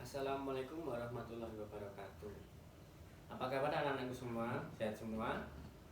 Assalamualaikum warahmatullahi wabarakatuh. Apa kabar anak-anakku semua? Sehat semua?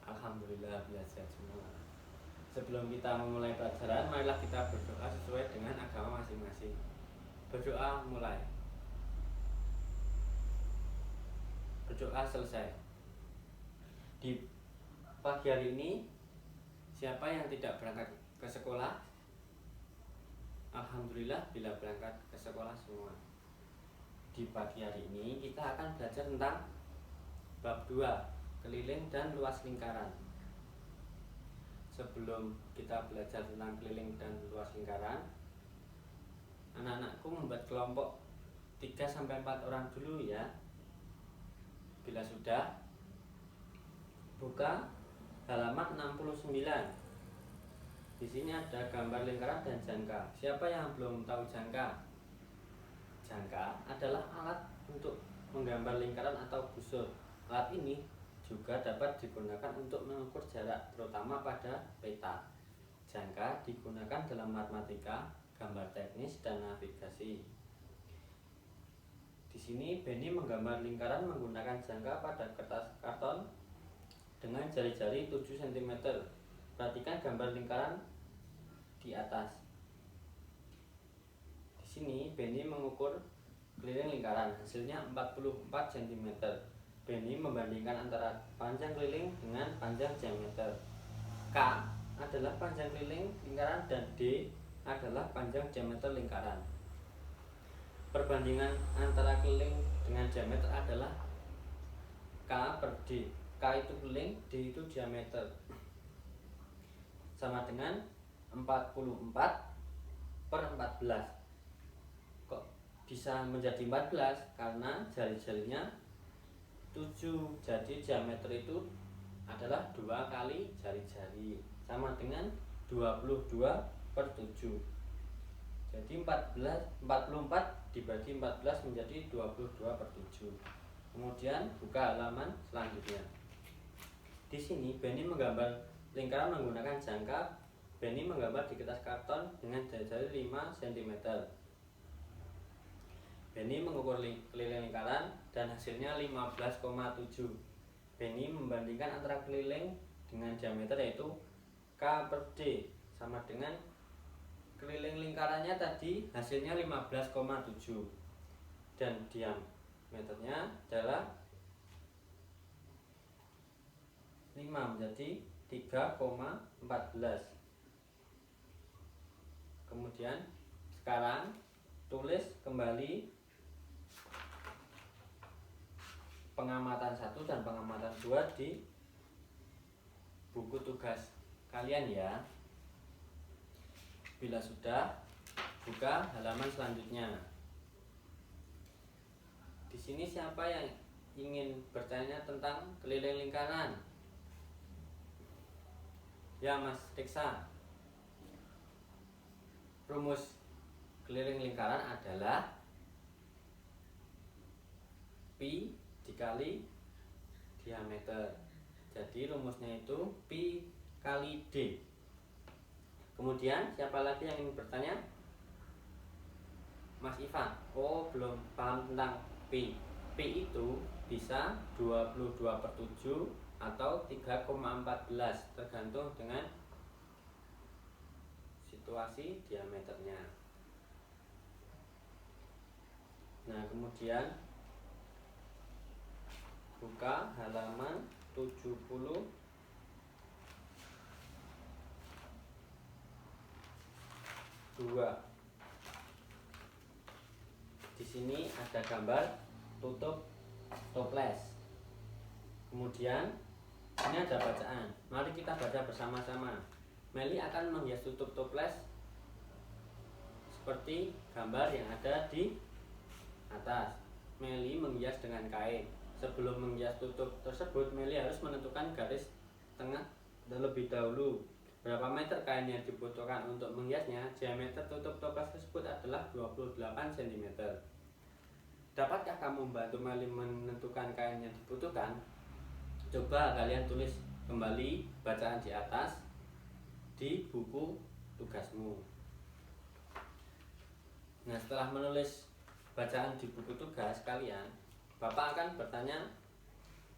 Alhamdulillah bila sehat semua. Sebelum kita memulai pelajaran, marilah kita berdoa sesuai dengan agama masing-masing. Berdoa mulai. Berdoa selesai. Di pagi hari ini, siapa yang tidak berangkat ke sekolah? Alhamdulillah bila berangkat ke sekolah semua. Di pagi hari ini kita akan belajar tentang bab 2, keliling dan luas lingkaran. Sebelum kita belajar tentang keliling dan luas lingkaran, anak-anakku membuat kelompok 3-4 orang dulu ya. Bila sudah, buka halaman 69. Di sini ada gambar lingkaran dan jangka. Siapa yang belum tahu jangka? Jangka adalah alat untuk menggambar lingkaran atau busur. Alat ini juga dapat digunakan untuk mengukur jarak, terutama pada peta. Jangka digunakan dalam matematika, gambar teknis, dan navigasi. Di sini Benny menggambar lingkaran menggunakan jangka pada kertas karton dengan jari-jari 7 cm. Perhatikan gambar lingkaran di atas. Di sini Benny mengukur keliling lingkaran, hasilnya 44 cm. Benny membandingkan antara panjang keliling dengan panjang diameter. K adalah panjang keliling lingkaran dan D adalah panjang diameter lingkaran. Perbandingan antara keliling dengan diameter adalah K per D. K itu keliling, D itu diameter. Sama dengan 44 per 14. Kok bisa menjadi 14? Karena jari-jarinya 7. Jadi diameter itu adalah 2 kali jari-jari, sama dengan 22 per 7. Jadi 44 dibagi 14 menjadi 22 per 7. Kemudian buka halaman selanjutnya. Di sini Benny menggambar lingkaran menggunakan jangka. Benny menggambar di kertas karton dengan jari-jari 5 cm. Benny mengukur keliling lingkaran dan hasilnya 15,7. Benny membandingkan antara keliling dengan diameter, yaitu K per D, sama dengan keliling lingkarannya tadi hasilnya 15,7 dan diameternya adalah 5, menjadi 3,14. Kemudian sekarang tulis kembali pengamatan 1 dan pengamatan 2 di buku tugas kalian ya. Bila sudah, buka halaman selanjutnya. Di sini siapa yang ingin bertanya tentang keliling lingkaran? Ya, Mas Riksa. Rumus keliling lingkaran adalah pi dikali diameter. Jadi rumusnya itu pi kali D. Kemudian siapa lagi yang ingin bertanya? Mas Ivan. Oh, belum paham tentang pi. Pi itu bisa 22 per 7 atau 3,14, tergantung dengan situasi diameternya. Nah, kemudian buka halaman 72. Di sini ada gambar tutup toples. Kemudian ini ada bacaan. Mari kita baca bersama-sama. Meli akan menghias tutup toples seperti gambar yang ada di atas. Meli menghias dengan kain. Sebelum menghias tutup tersebut, Meli harus menentukan garis tengah terlebih dahulu. Berapa meter kain yang dibutuhkan untuk menghiasnya? Diameter tutup toples tersebut adalah 28 cm. Dapatkah kamu membantu Meli menentukan kain yang dibutuhkan? Coba kalian tulis kembali bacaan di atas di buku tugasmu. Nah, setelah menulis bacaan di buku tugas kalian, Bapak akan bertanya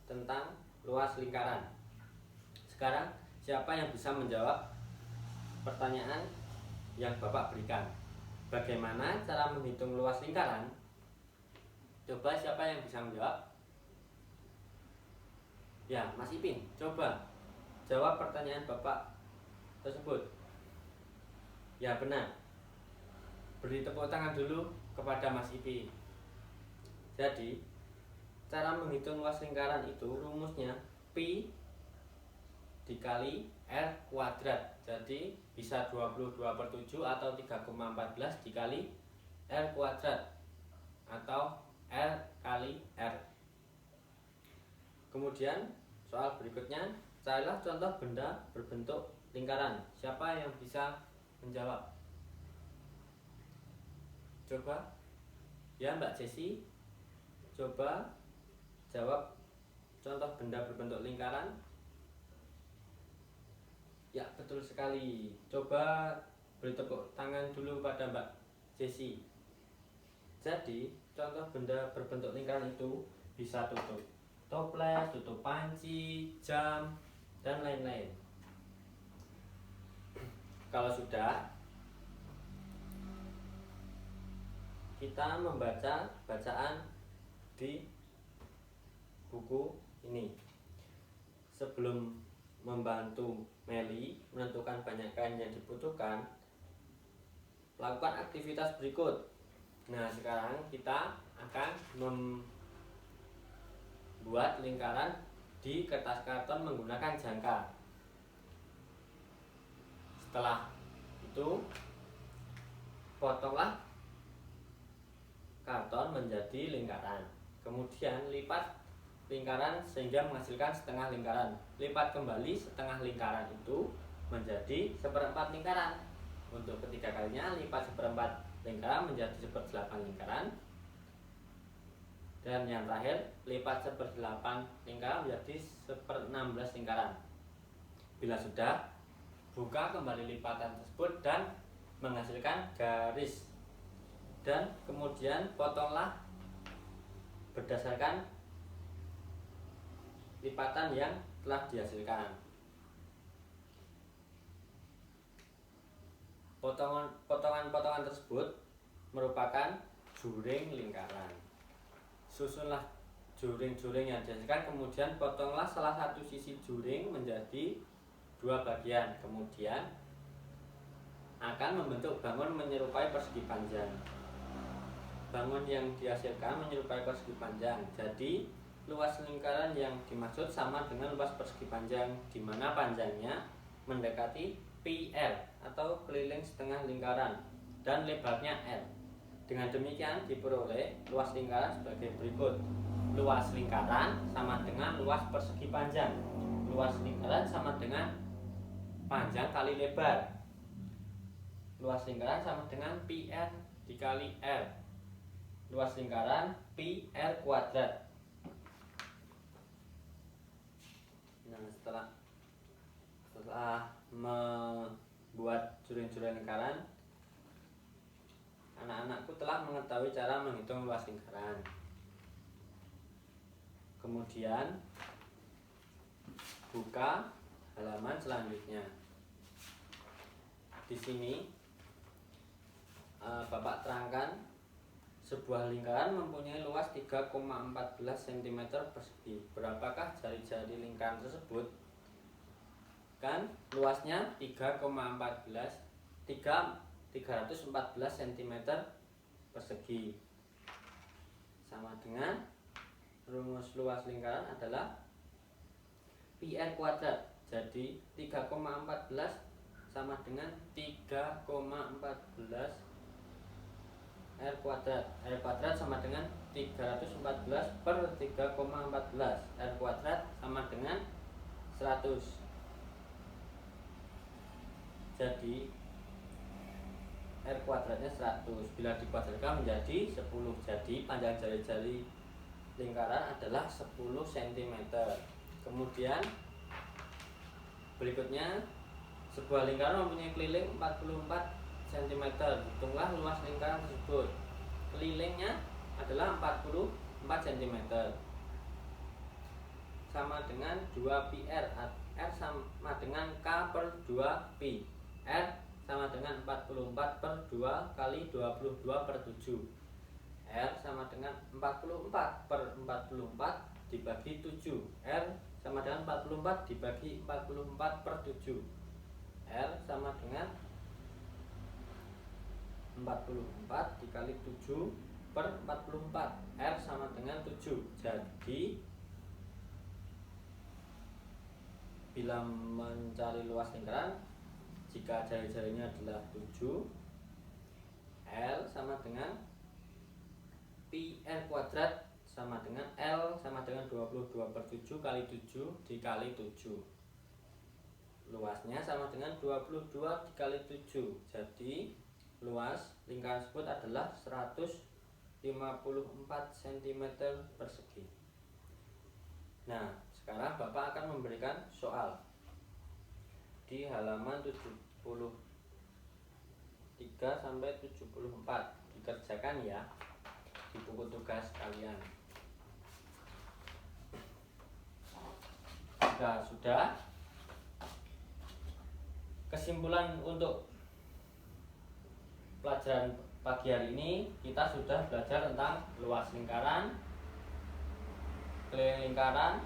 tentang luas lingkaran. Sekarang siapa yang bisa menjawab pertanyaan yang Bapak berikan? Bagaimana cara menghitung luas lingkaran? Coba siapa yang bisa menjawab? Ya, Mas Ipin, coba jawab pertanyaan Bapak tersebut. Ya, benar. Beri tepuk tangan dulu kepada Mas Ipin. Jadi, cara menghitung luas lingkaran itu rumusnya Pi dikali R kuadrat. Jadi, bisa 22/7 atau 3,14 dikali R kuadrat atau R kali R. Kemudian soal berikutnya, carilah contoh benda berbentuk lingkaran. Siapa yang bisa menjawab? Coba, ya Mbak Jessi, coba jawab contoh benda berbentuk lingkaran. Ya, betul sekali. Coba beri tepuk tangan dulu pada Mbak Jessi. Jadi, contoh benda berbentuk lingkaran itu bisa tutup toples, tutup panci, jam, dan lain-lain. Kalau sudah, kita membaca bacaan di buku ini. Sebelum membantu Meli menentukan banyak kain yang dibutuhkan, lakukan aktivitas berikut. Nah, sekarang kita akan membuat lingkaran di kertas karton menggunakan jangka. Setelah itu, potonglah karton menjadi lingkaran. Kemudian lipat lingkaran sehingga menghasilkan setengah lingkaran. Lipat kembali setengah lingkaran itu menjadi 1/4 lingkaran. Untuk ketiga kalinya, lipat 1/4 lingkaran menjadi 1/8 lingkaran. Dan yang terakhir, lipat 1/8 lingkaran menjadi 1/16 lingkaran. Bila sudah, buka kembali lipatan tersebut dan menghasilkan garis. Dan kemudian potonglah berdasarkan lipatan yang telah dihasilkan. Potongan-potongan tersebut merupakan juring lingkaran. Susunlah juring-juring yang dihasilkan, kemudian potonglah salah satu sisi juring menjadi 2 bagian. Kemudian akan membentuk bangun menyerupai persegi panjang. Bangun yang dihasilkan menyerupai persegi panjang. Jadi, luas lingkaran yang dimaksud sama dengan luas persegi panjang, di mana panjangnya mendekati PR atau keliling setengah lingkaran dan lebarnya L. Dengan demikian diperoleh luas lingkaran sebagai berikut. Luas lingkaran sama dengan luas persegi panjang. Luas lingkaran sama dengan panjang kali lebar. Luas lingkaran sama dengan PR dikali R. Luas lingkaran pi R kuadrat. Nah, setelah membuat juring-juring lingkaran, anak-anakku telah mengetahui cara menghitung luas lingkaran. Kemudian buka halaman selanjutnya. Di sini Bapak terangkan sebuah lingkaran mempunyai luas 3,14 cm persegi. Berapakah jari-jari lingkaran tersebut? Kan luasnya 314 cm persegi. Sama dengan rumus luas lingkaran adalah pi R kuadrat. Jadi 3,14 sama dengan 3,14 R kuadrat. R kuadrat sama dengan 314 per 3,14. R kuadrat sama dengan 100. Jadi R kuadratnya 100. Bila dikuadratkan menjadi 10. Jadi panjang jari-jari lingkaran adalah 10 cm. Kemudian berikutnya, sebuah lingkaran mempunyai keliling 44 cm. Hitunglah luas lingkaran tersebut. kelilingnya adalah 44 cm, sama dengan 2 pi R. R sama dengan K per 2 pi. R sama dengan 44 per 2 kali 22 per 7. R sama dengan 44 per 44 dibagi 7. R sama dengan 44 dibagi 44 per 7. R sama dengan 44 dikali 7 per 44. R sama dengan 7. Jadi bila mencari luas lingkaran, jika jari-jarinya adalah 7, L sama dengan pi R kuadrat sama dengan L sama dengan 22 per 7 kali 7 dikali 7. Luasnya sama dengan 22 dikali 7. Jadi luas lingkaran tersebut adalah 154 cm persegi. Nah, sekarang Bapak akan memberikan soal di halaman 73 sampai 74. Dikerjakan ya di buku tugas kalian. Jika sudah, kesimpulan untuk pelajaran pagi hari ini, kita sudah belajar tentang luas lingkaran, keliling lingkaran,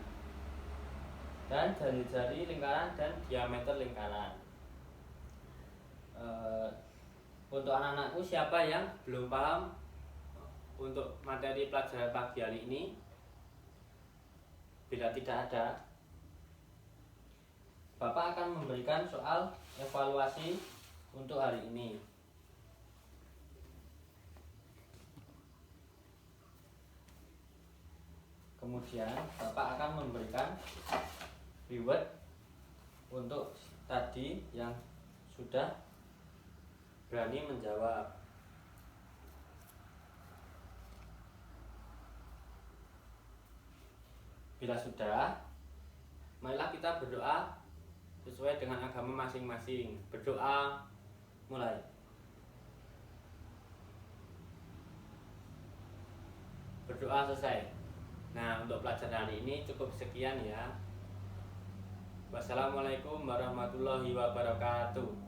dan jari-jari lingkaran dan diameter lingkaran. Untuk anak-anakku, siapa yang belum paham untuk materi pelajaran pagi hari ini? Bila tidak ada, Bapak akan memberikan soal evaluasi untuk hari ini. Kemudian Bapak akan memberikan reward untuk tadi yang sudah berani menjawab. Bila sudah, marilah kita berdoa sesuai dengan agama masing-masing. Berdoa mulai. Berdoa selesai. Nah, untuk pelajaran hari ini cukup sekian ya. Wassalamualaikum warahmatullahi wabarakatuh.